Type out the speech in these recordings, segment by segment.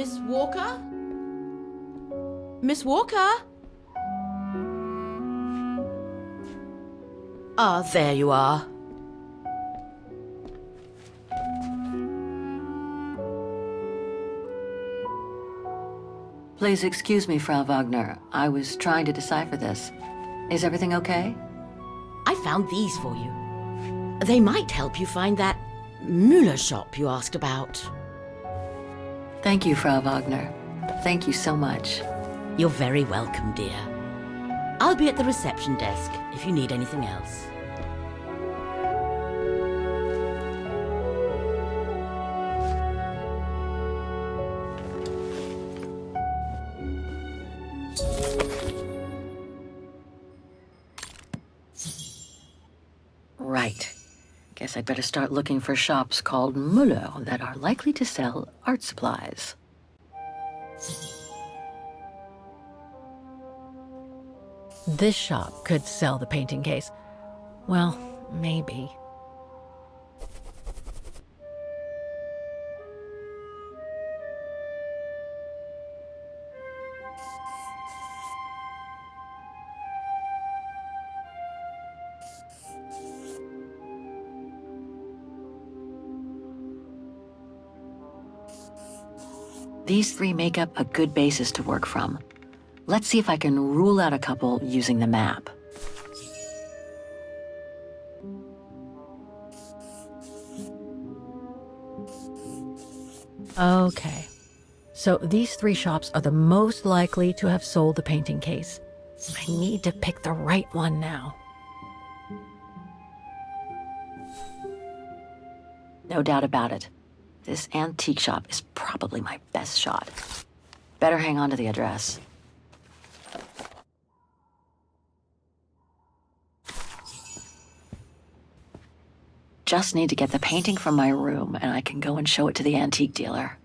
Miss Walker? Miss Walker? Ah, there you are. Please excuse me, Frau Wagner. I was trying to decipher this. Is everything okay? I found these for you. They might help you find that Müller shop you asked about. Thank you, Frau Wagner. Thank you so much. You're very welcome, dear. I'll be at the reception desk if you need anything else. Right. Guess I'd better start looking for shops called Müller that are likely to sell art supplies. This shop could sell the painting case. Well, maybe. These three make up a good basis to work from. Let's see if I can rule out a couple using the map. Okay. So these three shops are the most likely to have sold the painting case. I need to pick the right one now. No doubt about it. This antique shop is probably my best shot. Better hang on to the address. Just need to get the painting from my room, and I can go and show it to the antique dealer.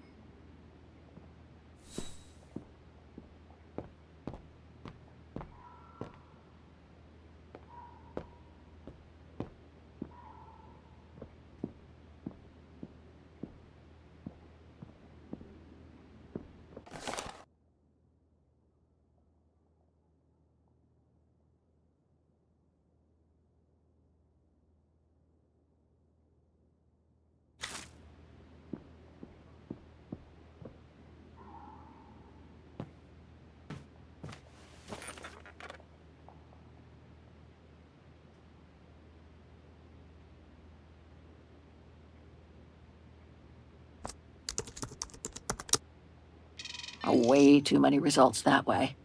Way too many results that way.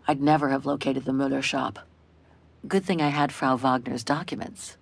I'd never have located the Müller shop. Good thing I had Frau Wagner's documents.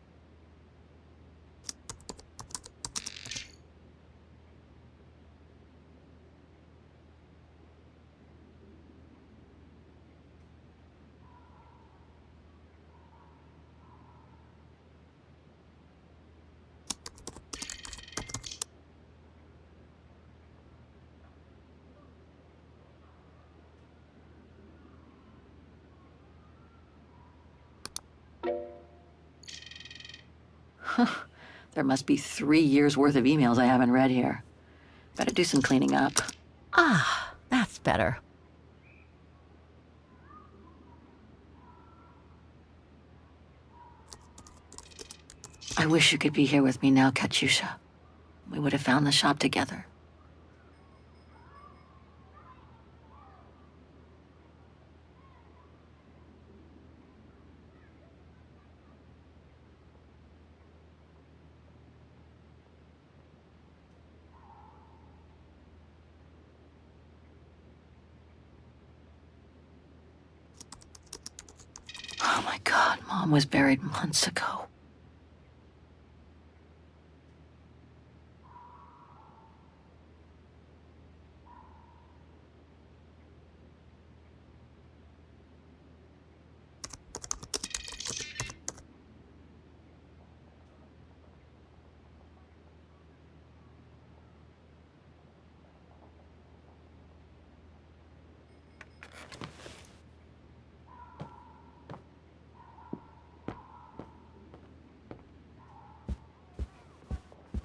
There must be 3 years worth of emails I haven't read here. Better do some cleaning up. Ah, that's better. I wish you could be here with me now, Katyusha. We would have found the shop together. Oh my God, Mom was buried months ago.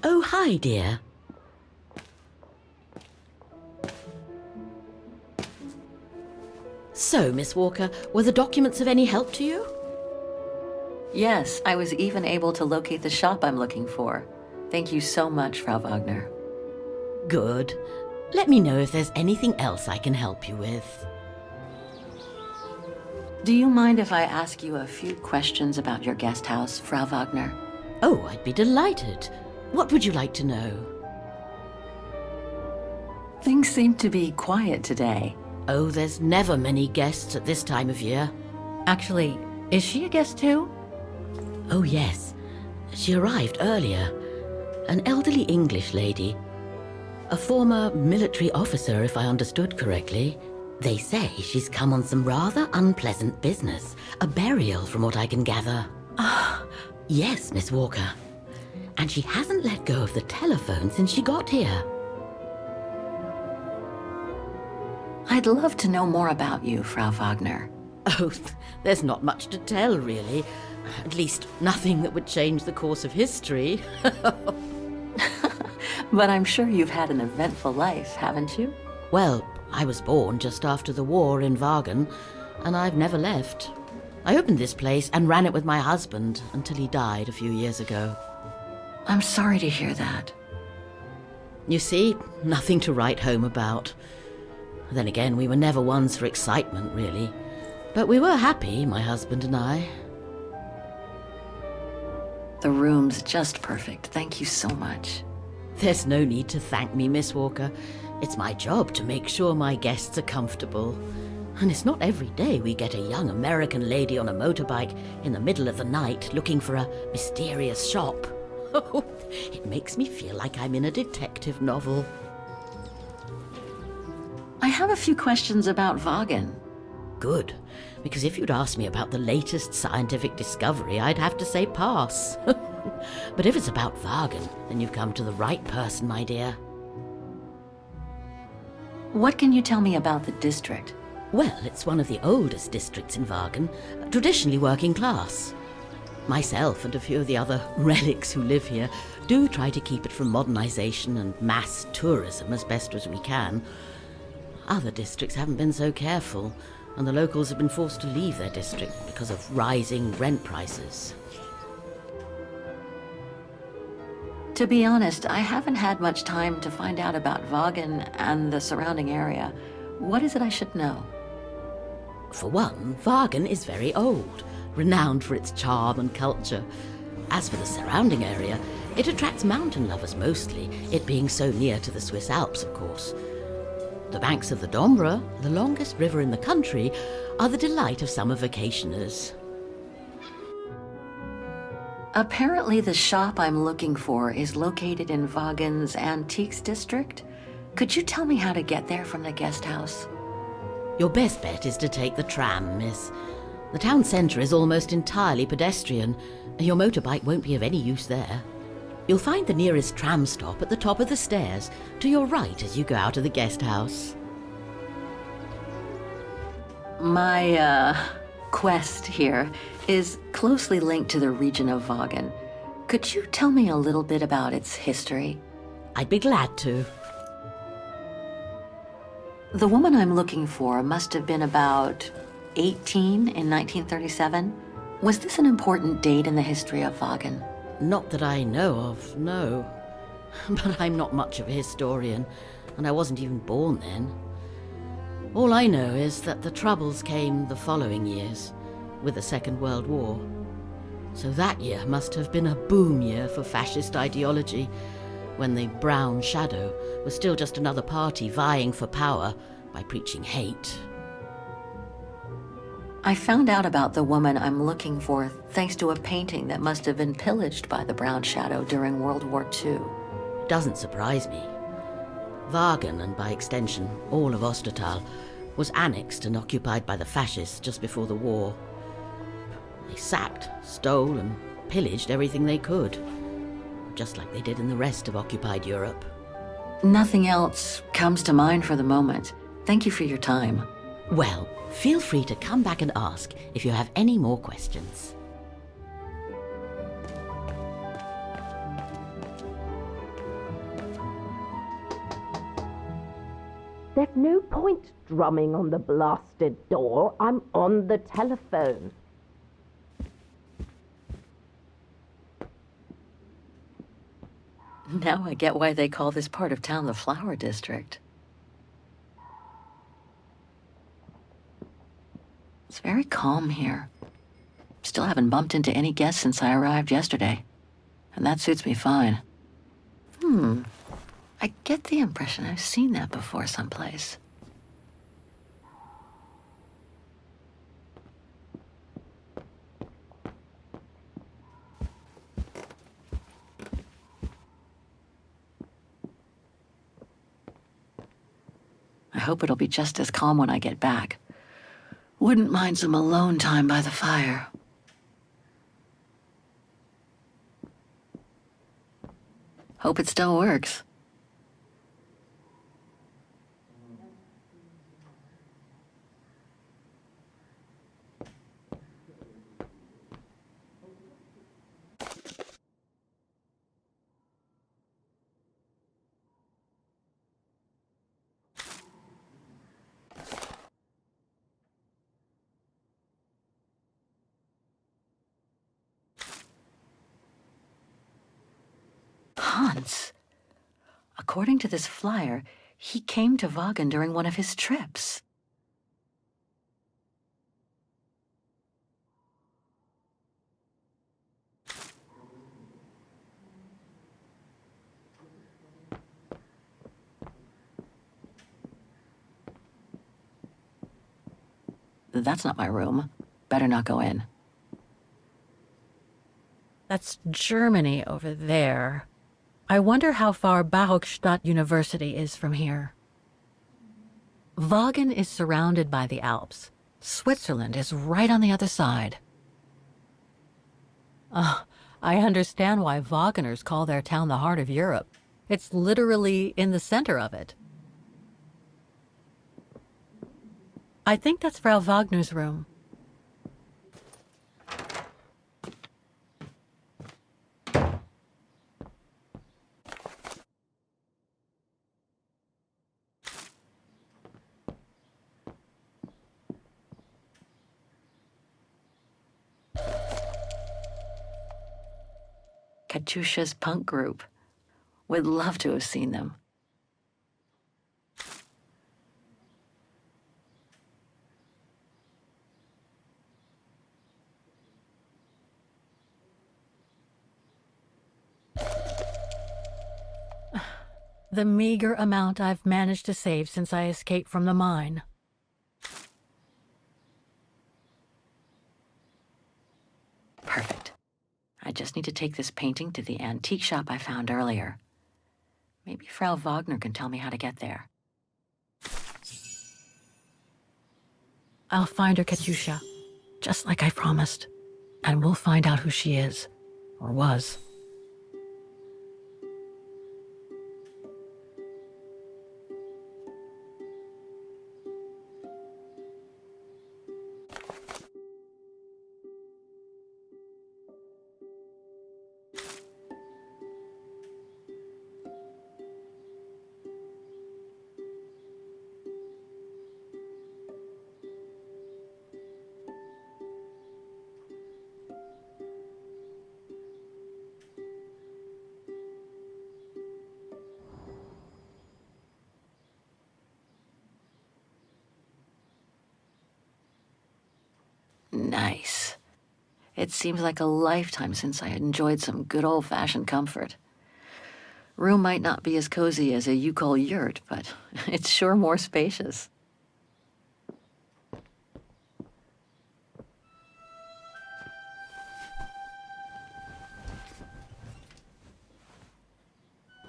Oh, hi, dear. So, Miss Walker, were the documents of any help to you? Yes, I was even able to locate the shop I'm looking for. Thank you so much, Frau Wagner. Good. Let me know if there's anything else I can help you with. Do you mind if I ask you a few questions about your guest house, Frau Wagner? Oh, I'd be delighted. What would you like to know? Things seem to be quiet today. Oh, there's never many guests at this time of year. Actually, is she a guest too? Oh, yes. She arrived earlier. An elderly English lady. A former military officer, if I understood correctly. They say she's come on some rather unpleasant business. A burial, from what I can gather. Yes, Miss Walker. And she hasn't let go of the telephone since she got here. I'd love to know more about you, Frau Wagner. Oh, there's not much to tell, really. At least, nothing that would change the course of history. But I'm sure you've had an eventful life, haven't you? Well, I was born just after the war in Wagen, and I've never left. I opened this place and ran it with my husband until he died a few years ago. I'm sorry to hear that. You see, nothing to write home about. Then again, we were never ones for excitement, really. But we were happy, my husband and I. The room's just perfect. Thank you so much. There's no need to thank me, Miss Walker. It's my job to make sure my guests are comfortable. And it's not every day we get a young American lady on a motorbike in the middle of the night looking for a mysterious shop. It makes me feel like I'm in a detective novel. I have a few questions about Wagen. Good, because if you'd asked me about the latest scientific discovery, I'd have to say pass. But if it's about Wagen, then you've come to the right person, my dear. What can you tell me about the district? Well, it's one of the oldest districts in Wagen, traditionally working class. Myself and a few of the other relics who live here do try to keep it from modernization and mass tourism as best as we can. Other districts haven't been so careful, and the locals have been forced to leave their district because of rising rent prices. To be honest, I haven't had much time to find out about Wagen and the surrounding area. What is it I should know? For one, Wagen is very old, renowned for its charm and culture. As for the surrounding area, it attracts mountain lovers mostly, it being so near to the Swiss Alps, of course. The banks of the Dombra, the longest river in the country, are the delight of summer vacationers. Apparently the shop I'm looking for is located in Wagen's Antiques district. Could you tell me how to get there from the guest house? Your best bet is to take the tram, miss. The town centre is almost entirely pedestrian. Your motorbike won't be of any use there. You'll find the nearest tram stop at the top of the stairs, to your right as you go out of the guest house. My, quest here is closely linked to the region of Wagen. Could you tell me a little bit about its history? I'd be glad to. The woman I'm looking for must have been about 18 in 1937. Was this an important date in the history of Wagen? Not that I know of, no. But I'm not much of a historian, and I wasn't even born then. All I know is that the Troubles came the following years, with the Second World War. So that year must have been a boom year for fascist ideology, when the Brown Shadow was still just another party vying for power by preaching hate. I found out about the woman I'm looking for thanks to a painting that must have been pillaged by the Brown Shadow during World War II. Doesn't surprise me. Wagen, and by extension all of Ostertal, was annexed and occupied by the fascists just before the war. They sacked, stole, and pillaged everything they could, just like they did in the rest of occupied Europe. Nothing else comes to mind for the moment. Thank you for your time. Well, feel free to come back and ask if you have any more questions. There's no point drumming on the blasted door. I'm on the telephone. Now I get why they call this part of town the Flower District. It's very calm here. Still haven't bumped into any guests since I arrived yesterday. And that suits me fine. I get the impression I've seen that before someplace. I hope it'll be just as calm when I get back. Wouldn't mind some alone time by the fire. Hope it still works. Hans. According to this flyer, he came to Vaughan during one of his trips. That's not my room. Better not go in. That's Germany over there. I wonder how far Barokstadt University is from here. Vaughan is surrounded by the Alps. Switzerland is right on the other side. I understand why Vaughaners call their town the heart of Europe. It's literally in the center of it. I think that's Frau Wagner's room. Katusha's punk group. Would love to have seen them. The meager amount I've managed to save since I escaped from the mine. Perfect. I just need to take this painting to the antique shop I found earlier. Maybe Frau Wagner can tell me how to get there. I'll find her, Katusha, just like I promised. And we'll find out who she is, or was. Nice. It seems like a lifetime since I enjoyed some good old-fashioned comfort. Room might not be as cozy as a you-call yurt, but it's sure more spacious.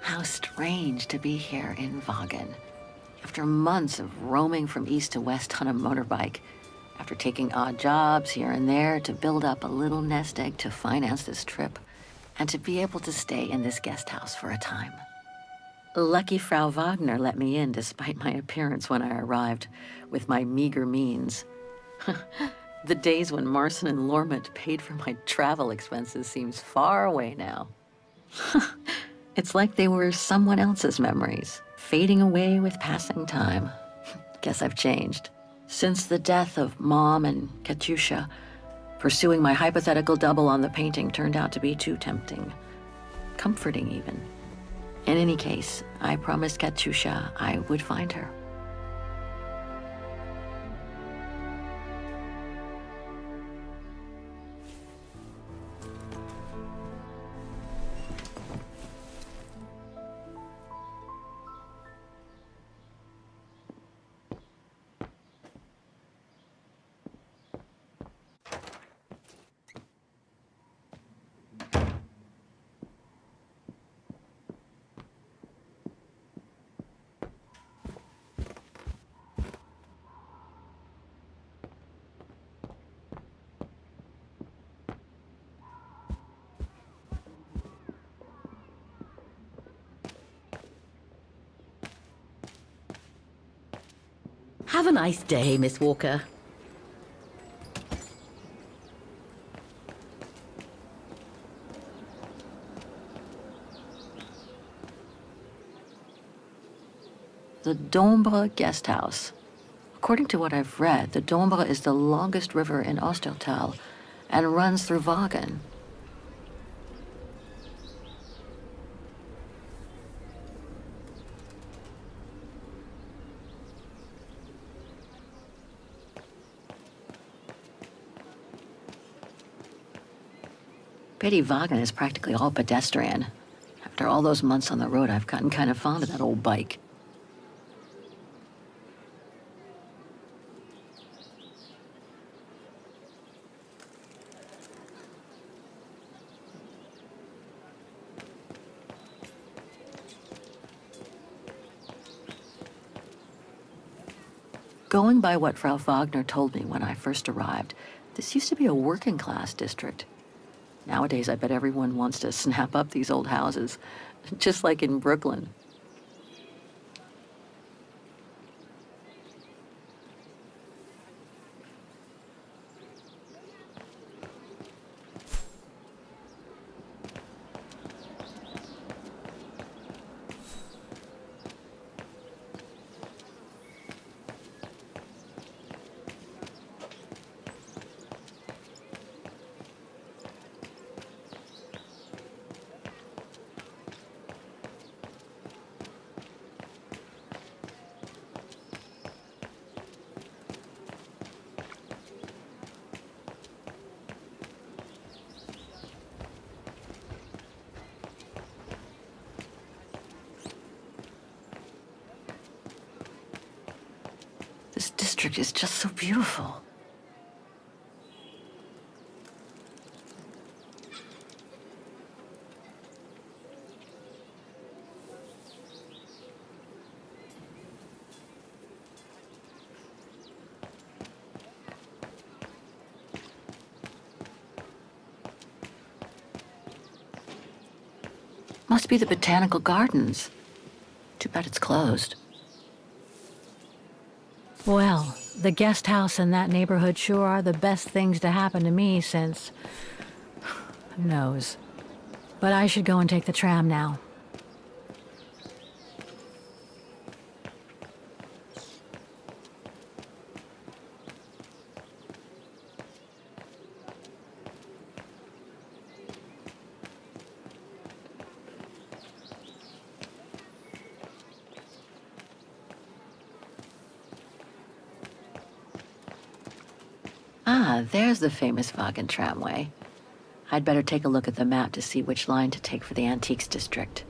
How strange to be here in Vaughan. After months of roaming from east to west on a motorbike, after taking odd jobs here and there to build up a little nest egg to finance this trip, and to be able to stay in this guest house for a time. Lucky Frau Wagner let me in despite my appearance when I arrived, with my meager means. The days when Marson and Lormont paid for my travel expenses seems far away now. It's like they were someone else's memories, fading away with passing time. Guess I've changed. Since the death of Mom and Katyusha, pursuing my hypothetical double on the painting turned out to be too tempting. Comforting, even. In any case, I promised Katyusha I would find her. Have a nice day, Miss Walker. The Dombre guest house. According to what I've read, the Dombre is the longest river in Ostertal and runs through Wagen. Pity Wagen is practically all pedestrian. After all those months on the road, I've gotten kind of fond of that old bike. Going by what Frau Wagner told me when I first arrived, this used to be a working-class district. Nowadays, I bet everyone wants to snap up these old houses, just like in Brooklyn. This district is just so beautiful. Must be the botanical gardens. Too bad it's closed. Well, the guest house in that neighborhood sure are the best things to happen to me since... who knows. But I should go and take the tram now. Ah, there's the famous Wagen tramway. I'd better take a look at the map to see which line to take for the Antiques District.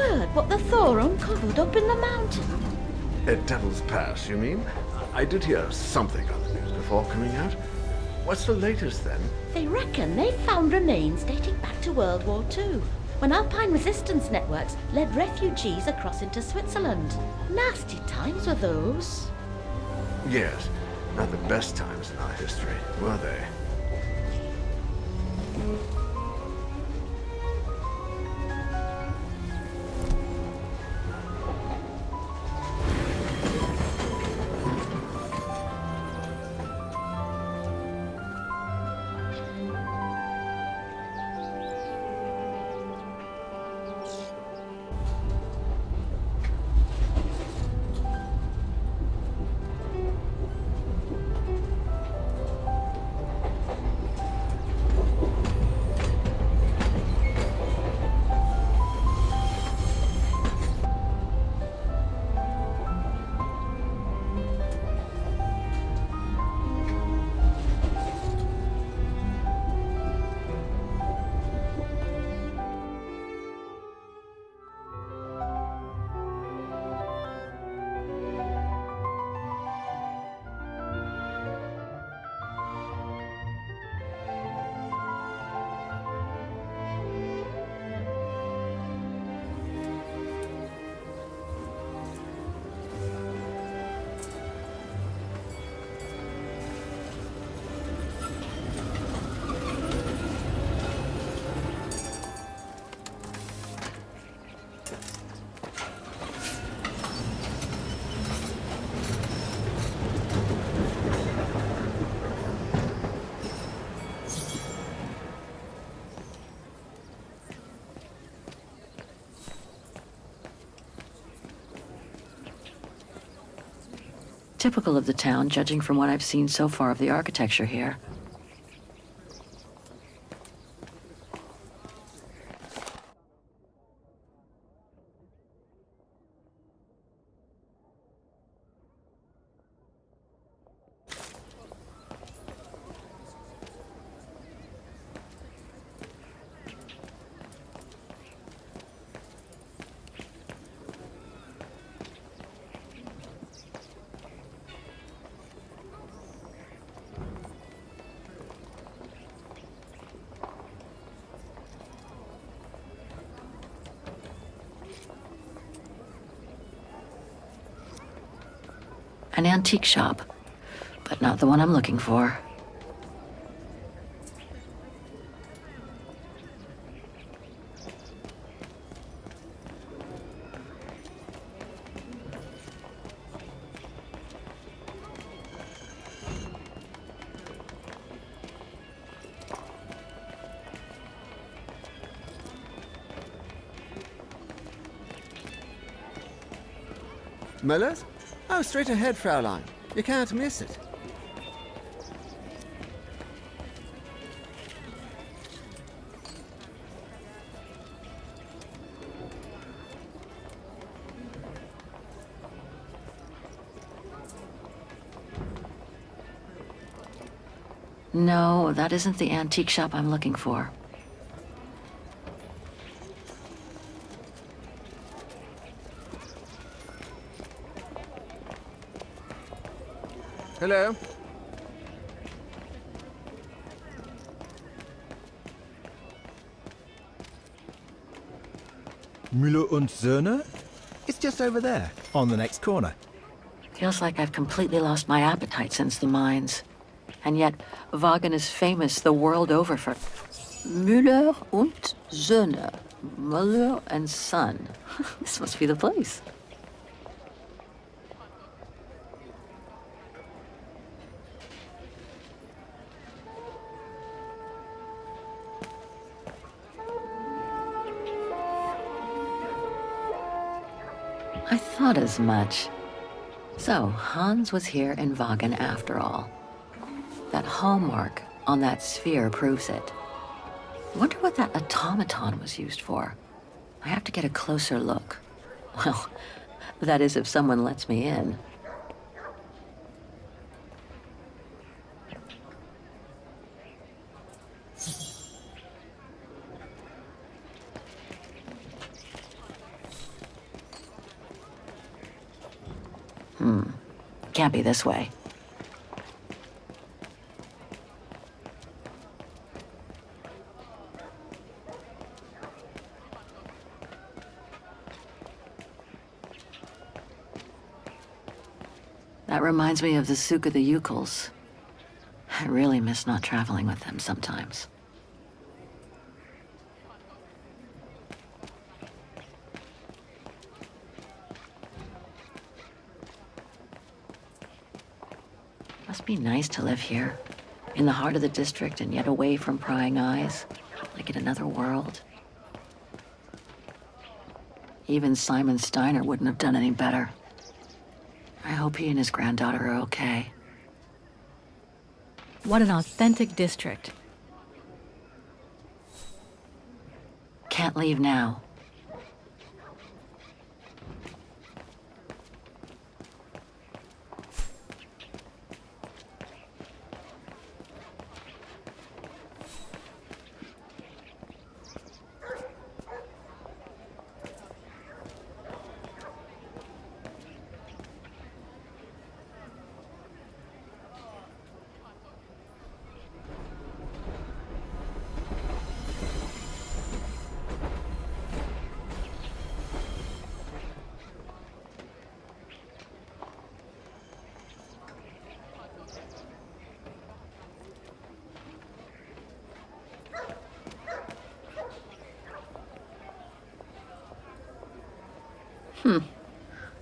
word, what the Thor uncovered up in the mountain. At Devil's Pass, you mean? I did hear something on the news before coming out. What's the latest, then? They reckon they've found remains dating back to World War II, when Alpine resistance networks led refugees across into Switzerland. Nasty times were those. Yes, not the best times in our history, were they? Typical of the town, judging from what I've seen so far of the architecture here. An antique shop, but not the one I'm looking for. Muller's? Oh, straight ahead, Fraulein. You can't miss it. No, that isn't the antique shop I'm looking for. Hello? Müller und Söhne? It's just over there, on the next corner. Feels like I've completely lost my appetite since the mines. And yet, Wagen is famous the world over for Müller und Söhne. Müller and Son. This must be the place. I thought as much. So, Hans was here in Wagen after all. That hallmark on that sphere proves it. Wonder what that automaton was used for. I have to get a closer look. Well, that is if someone lets me in. Can't be this way. That reminds me of the Souk of the Ukals. I really miss not traveling with them sometimes. Must be nice to live here, in the heart of the district and yet away from prying eyes, like in another world. Even Simon Steiner wouldn't have done any better. I hope he and his granddaughter are okay. What an authentic district. Can't leave now.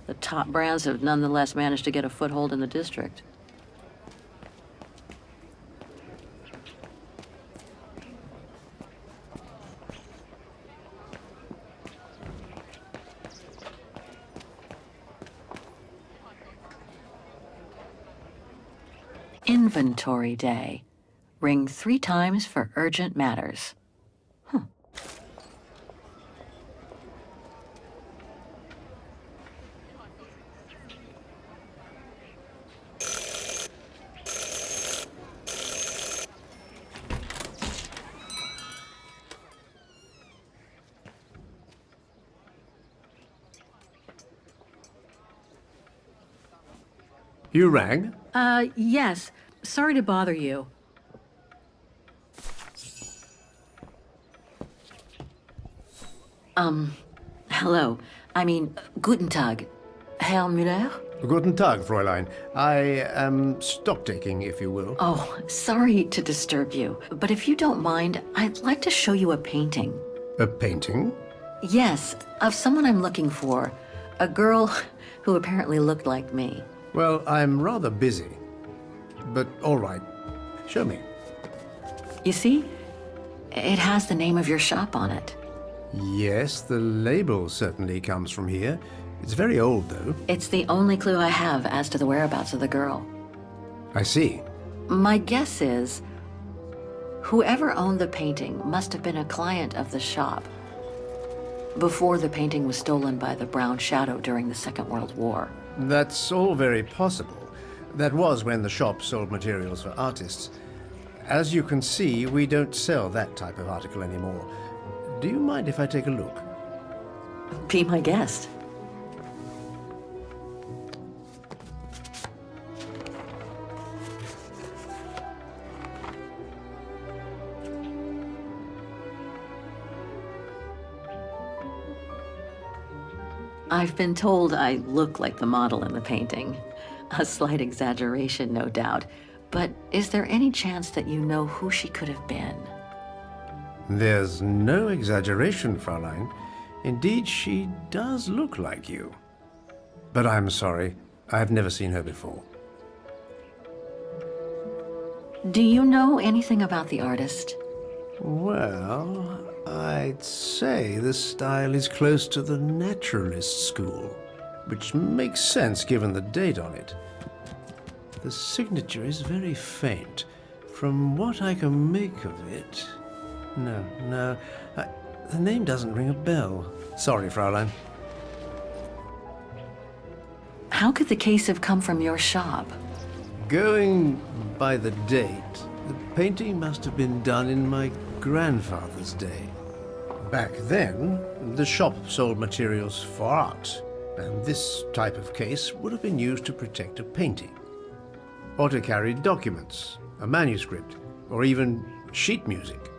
The top brands have nonetheless managed to get a foothold in the district. Inventory Day. Ring 3 times for urgent matters. You rang? Yes. Sorry to bother you. Hello. I mean, guten Tag. Herr Müller? Guten Tag, Fräulein. I am stock-taking, if you will. Oh, sorry to disturb you, but if you don't mind, I'd like to show you a painting. A painting? Yes, of someone I'm looking for. A girl who apparently looked like me. Well, I'm rather busy. But all right. Show me. You see? It has the name of your shop on it. Yes, the label certainly comes from here. It's very old, though. It's the only clue I have as to the whereabouts of the girl. I see. My guess is, whoever owned the painting must have been a client of the shop before the painting was stolen by the Brown Shadow during the Second World War. That's all very possible. That was when the shop sold materials for artists. As you can see, we don't sell that type of article anymore. Do you mind if I take a look? Be my guest. I've been told I look like the model in the painting. A slight exaggeration, no doubt. But is there any chance that you know who she could have been? There's no exaggeration, Fräulein. Indeed, she does look like you. But I'm sorry, I've never seen her before. Do you know anything about the artist? Well, I'd say the style is close to the naturalist school, which makes sense given the date on it. The signature is very faint. From what I can make of it... No, the name doesn't ring a bell. Sorry, Fräulein. How could the case have come from your shop? Going by the date, the painting must have been done in my grandfather's day. Back then, the shop sold materials for art, and this type of case would have been used to protect a painting, or to carry documents, a manuscript, or even sheet music.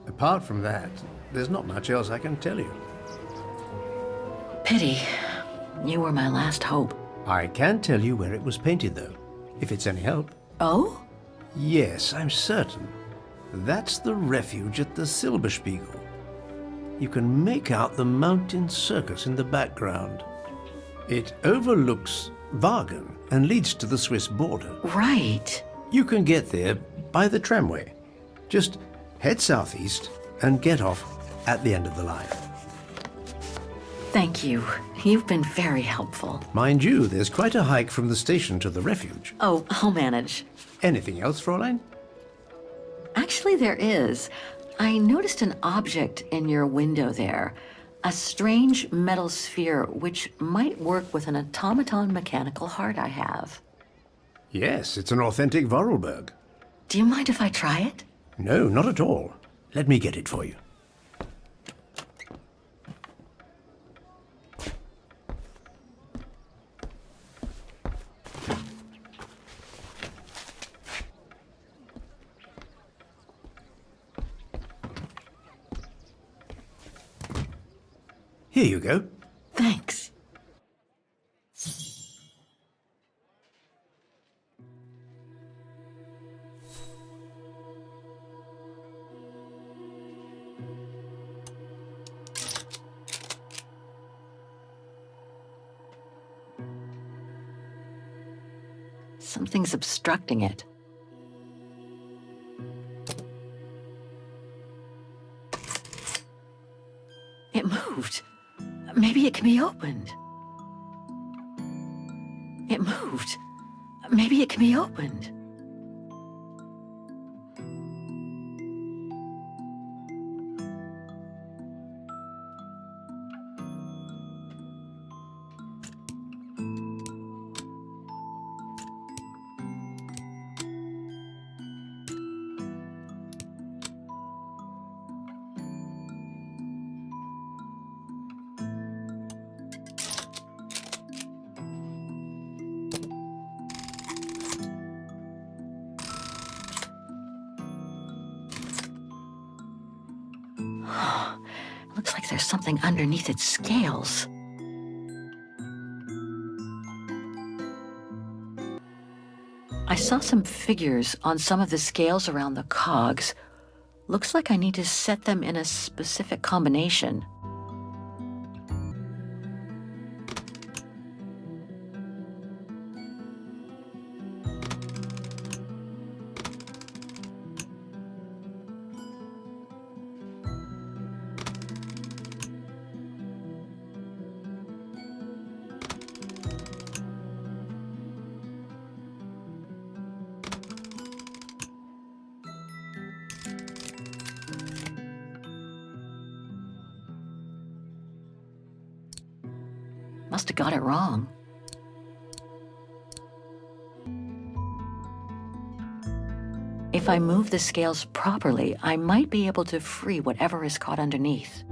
Apart from that, there's not much else I can tell you. Pity. You were my last hope. I can tell you where it was painted, though, if it's any help. Oh? Yes, I'm certain. That's the refuge at the Silberspiegel. You can make out the mountain circus in the background. It overlooks Wagen and leads to the Swiss border. Right. You can get there by the tramway. Just head southeast and get off at the end of the line. Thank you. You've been very helpful. Mind you, there's quite a hike from the station to the refuge. Oh, I'll manage. Anything else, Fräulein? Actually, there is. I noticed an object in your window there. A strange metal sphere which might work with an automaton mechanical heart I have. Yes, it's an authentic Vorarlberg. Do you mind if I try it? No, not at all. Let me get it for you. Here you go. Thanks. Something's obstructing it. It moved. Maybe it can be opened. It moved. Maybe it can be opened. Looks like there's something underneath its scales. I saw some figures on some of the scales around the cogs. Looks like I need to set them in a specific combination. Must have got it wrong. If I move the scales properly, I might be able to free whatever is caught underneath.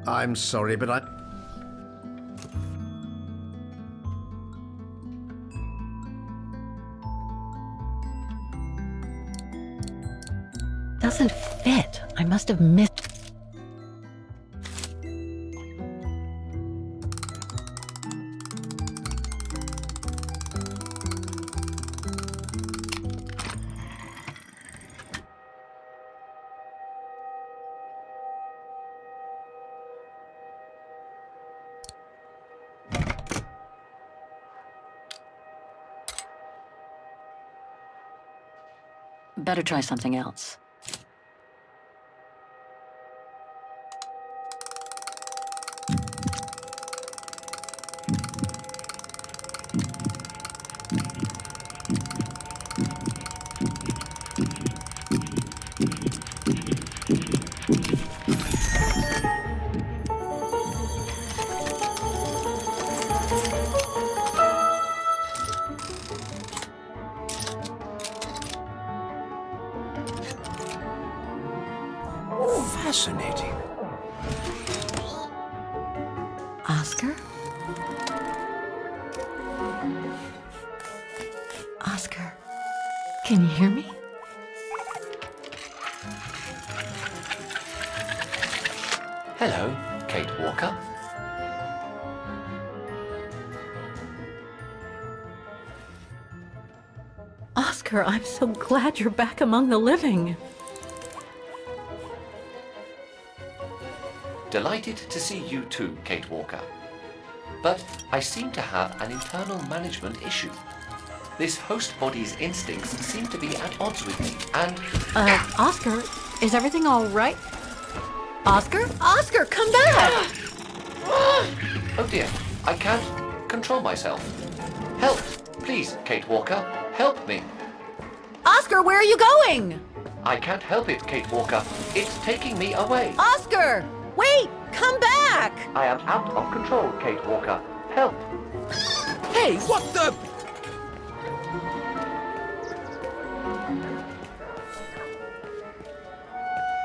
I'm sorry, but I... Doesn't fit. I must have missed. Better try something else. Fascinating. Oscar? Oscar, can you hear me? Hello, Kate Walker. Oscar, I'm so glad you're back among the living. Delighted to see you too, Kate Walker. But I seem to have an internal management issue. This host body's instincts seem to be at odds with me, and... Oscar, is everything all right? Oscar? Oscar, come back! Oh dear, I can't control myself. Help, please, Kate Walker, help me. Oscar, where are you going? I can't help it, Kate Walker. It's taking me away. Oscar! Wait! Come back! I am out of control, Kate Walker. Help! Hey, what the?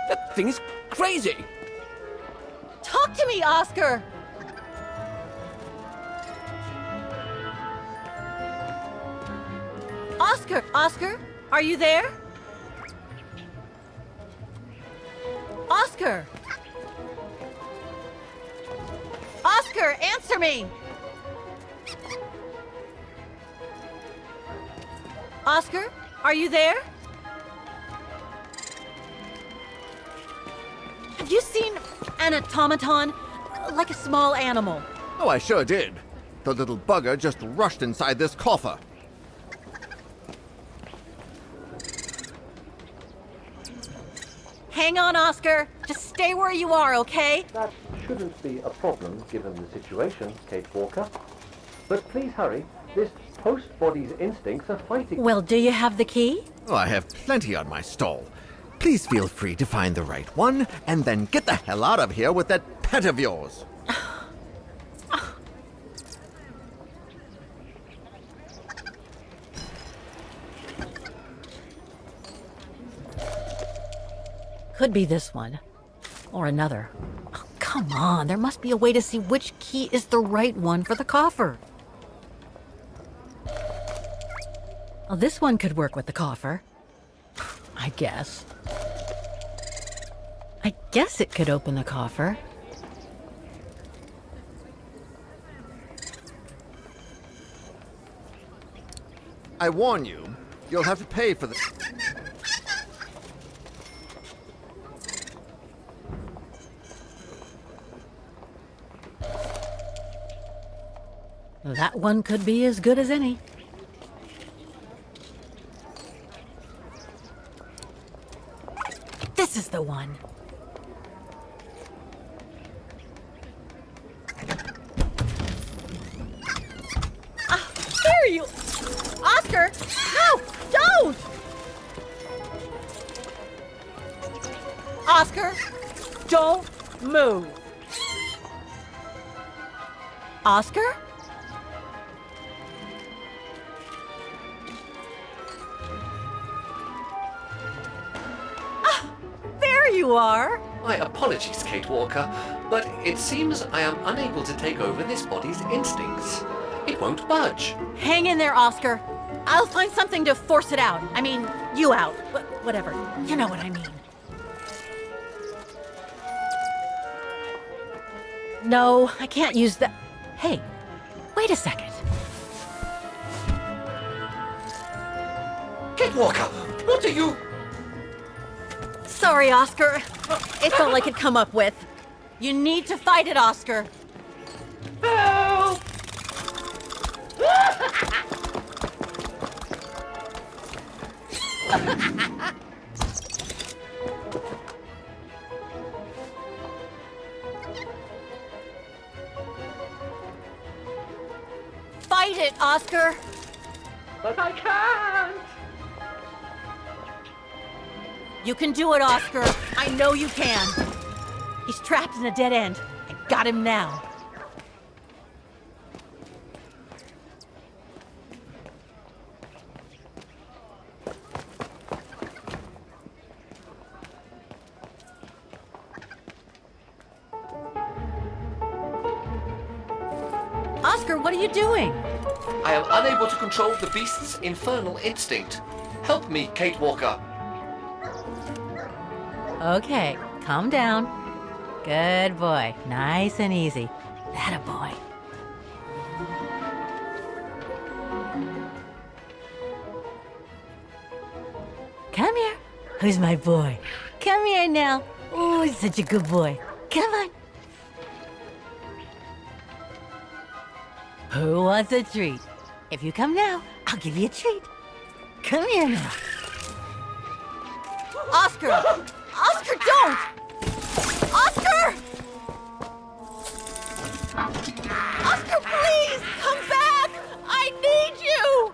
That thing is crazy. Talk to me, Oscar! Oscar! Oscar? Are you there? Oscar! Oscar, answer me! Oscar, are you there? Have you seen an automaton? Like a small animal. Oh, I sure did. The little bugger just rushed inside this coffer. Hang on, Oscar. Just stay where you are, okay? That shouldn't be a problem given the situation, Kate Walker. But please hurry. This host body's instincts are fighting. Well, do you have the key? Oh, I have plenty on my stall. Please feel free to find the right one, and then get the hell out of here with that pet of yours. Could be this one. Or another. Oh, come on, there must be a way to see which key is the right one for the coffer. Well, this one could work with the coffer. I guess. I guess it could open the coffer. I warn you, you'll have to pay for this. That one could be as good as any. This is the one. Ah, there you... Oscar! No! Don't! Oscar, don't move. Oscar? You are. My apologies, Kate Walker, but it seems I am unable to take over this body's instincts. It won't budge. Hang in there, Oscar. I'll find something to force it out. I mean, you out. Whatever. You know what I mean. No, I can't use that. Hey, wait a second. Kate Walker, what are you... Sorry, Oscar. It's all I could come up with. You need to fight it, Oscar. Help! Fight it, Oscar. But I can't! You can do it, Oscar. I know you can. He's trapped in a dead end. I got him now. Oscar, what are you doing? I am unable to control the beast's infernal instinct. Help me, Kate Walker. Okay, calm down. Good boy. Nice and easy. That a boy. Come here. Who's my boy? Come here now. Oh, he's such a good boy. Come on. Who wants a treat? If you come now, I'll give you a treat. Come here now. Oscar! Oscar, don't! Oscar! Oscar, please! Come back! I need you!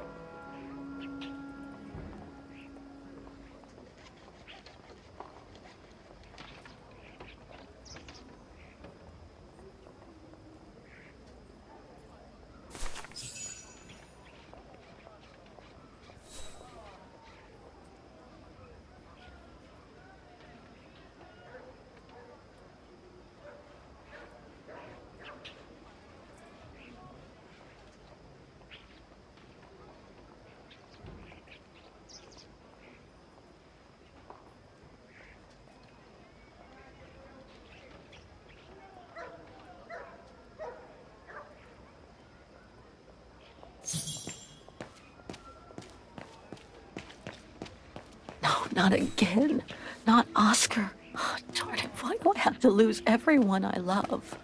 No, not again. Not Oscar. Oh, darn it, why do I have to lose everyone I love?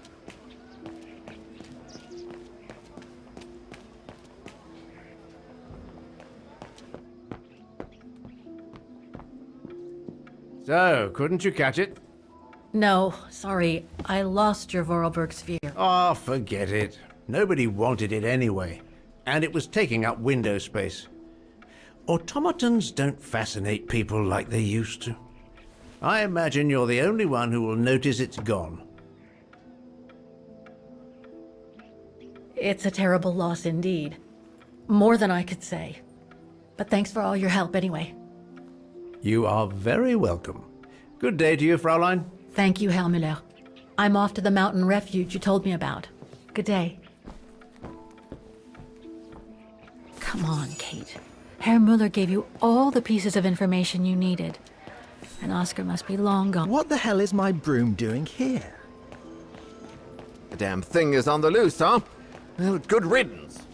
So, couldn't you catch it? No, sorry. I lost your Vorarlberg sphere. Oh, forget it. Nobody wanted it anyway. And it was taking up window space. Automatons don't fascinate people like they used to. I imagine you're the only one who will notice it's gone. It's a terrible loss indeed. More than I could say. But thanks for all your help anyway. You are very welcome. Good day to you, Fraulein. Thank you, Herr Müller. I'm off to the mountain refuge you told me about. Good day. Come on, Kate. Herr Müller gave you all the pieces of information you needed. And Oscar must be long gone. What the hell is my broom doing here? The damn thing is on the loose, huh? Well, good riddance.